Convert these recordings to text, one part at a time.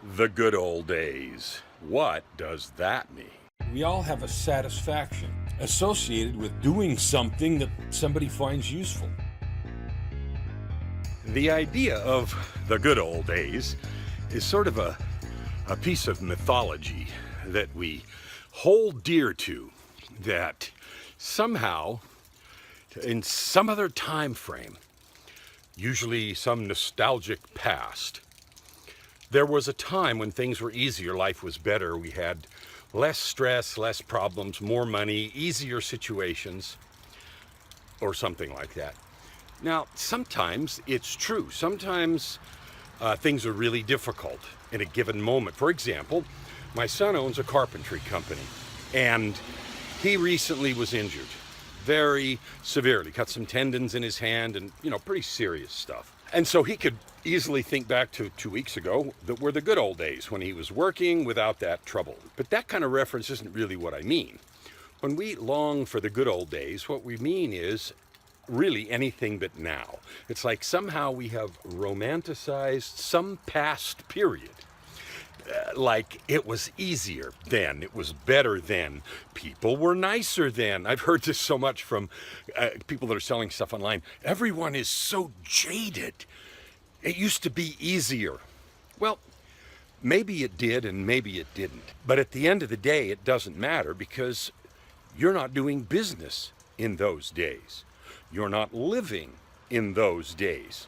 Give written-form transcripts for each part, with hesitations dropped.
The good old days. What does that mean? We all have a satisfaction associated with doing something that somebody finds useful. The idea of the good old days is sort of a piece of mythology that we hold dear to, that somehow, in some other time frame, usually some nostalgic past, there was a time when things were easier, life was better, we had less stress, less problems, more money, easier situations, or something like that. Now, sometimes it's true. Sometimes things are really difficult in a given moment. For example, my son owns a carpentry company, and he recently was injured very severely, cut some tendons in his hand and, pretty serious stuff. And so he could easily think back to 2 weeks ago that were the good old days when he was working without that trouble. But that kind of reference isn't really what I mean. When we long for the good old days, what we mean is really anything but now. It's like somehow we have romanticized some past period. Like it was easier then, it was better then, people were nicer then. I've heard this so much from people that are selling stuff online. Everyone is so jaded. It used to be easier. Well, maybe it did and maybe it didn't. But at the end of the day, it doesn't matter because you're not doing business in those days. You're not living in those days.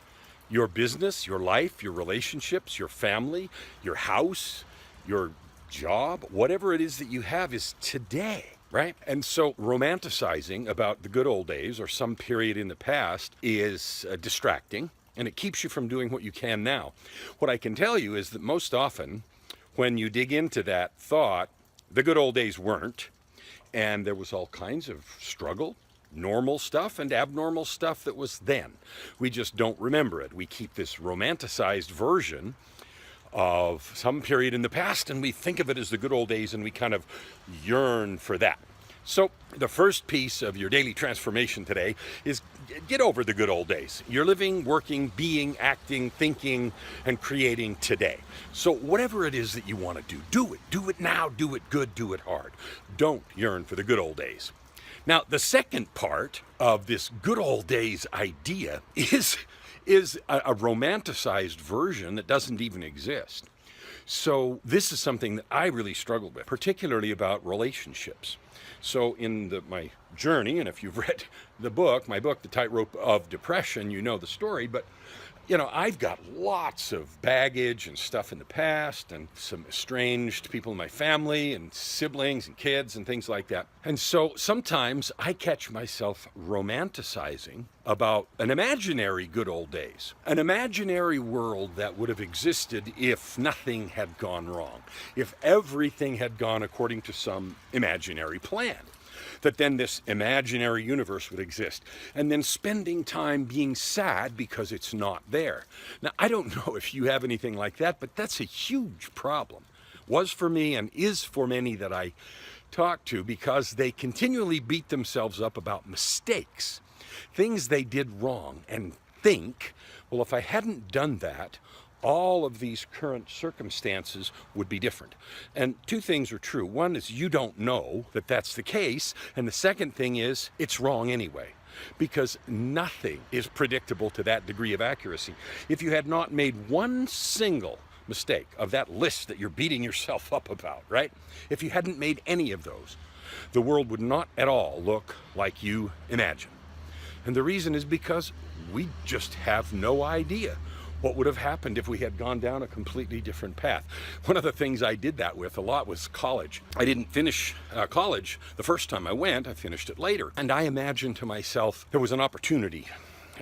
Your business, your life, your relationships, your family, your house, your job, whatever it is that you have is today, right? And so romanticizing about the good old days or some period in the past is distracting, and it keeps you from doing what you can now. What I can tell you is that most often when you dig into that thought, the good old days weren't, and there was all kinds of struggle, normal stuff and abnormal stuff that was then. We just don't remember it. We keep this romanticized version of some period in the past and we think of it as the good old days and we kind of yearn for that. So the first piece of your daily transformation today is get over the good old days. You're living, working, being, acting, thinking, and creating today. So whatever it is that you want to do, do it. Do it now, do it good, do it hard. Don't yearn for the good old days. Now, the second part of this good old days idea is a romanticized version that doesn't even exist. So this is something that I really struggled with, particularly about relationships. So in my journey, and if you've read my book, The Tightrope of Depression, you know the story, but I've got lots of baggage and stuff in the past and some estranged people in my family and siblings and kids and things like that. And so sometimes I catch myself romanticizing about an imaginary good old days, an imaginary world that would have existed if nothing had gone wrong, if everything had gone according to some imaginary plan. That then this imaginary universe would exist, and then spending time being sad because it's not there. Now, I don't know if you have anything like that, but that's a huge problem. Was for me and is for many that I talk to because they continually beat themselves up about mistakes, things they did wrong, and think, well, if I hadn't done that, all of these current circumstances would be different. And two things are true. One is you don't know that that's the case. And the second thing is it's wrong anyway, because nothing is predictable to that degree of accuracy. If you had not made one single mistake of that list that you're beating yourself up about, right? If you hadn't made any of those, the world would not at all look like you imagine. And the reason is because we just have no idea what would have happened if we had gone down a completely different path. One of the things I did that with a lot was college. I didn't finish college the first time I went, I finished it later. And I imagined to myself there was an opportunity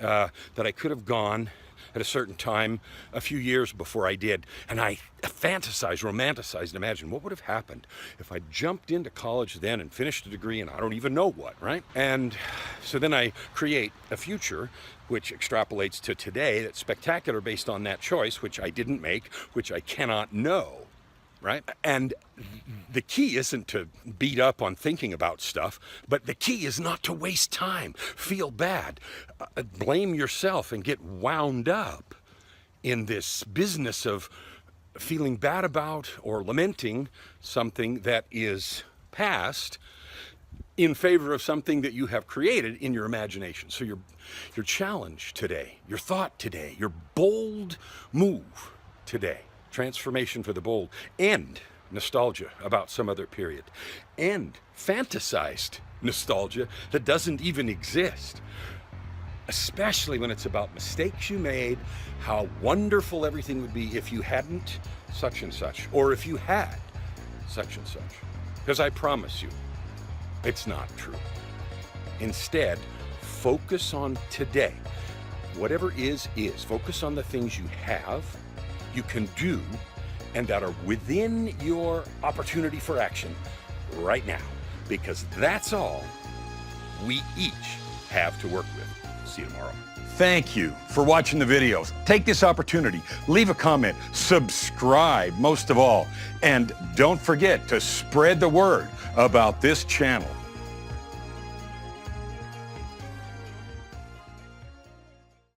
that I could have gone at a certain time a few years before I did. And I fantasized, romanticized, imagined what would have happened if I jumped into college then and finished a degree and I don't even know what, right? And so then I create a future which extrapolates to today that's spectacular based on that choice, which I didn't make, which I cannot know, right? And the key isn't to beat up on thinking about stuff, but the key is not to waste time, feel bad, blame yourself, and get wound up in this business of feeling bad about or lamenting something that is past in favor of something that you have created in your imagination. So your challenge today, your thought today, your bold move today, transformation for the bold, end nostalgia about some other period, end fantasized nostalgia that doesn't even exist, especially when it's about mistakes you made, how wonderful everything would be if you hadn't such and such, or if you had such and such. Because I promise you, it's not true. Instead, focus on today. Whatever is. Focus on the things you have, you can do, and that are within your opportunity for action right now. Because that's all we each have to work with. See you tomorrow. Thank you for watching the videos. Take this opportunity, leave a comment, subscribe most of all, and don't forget to spread the word about this channel.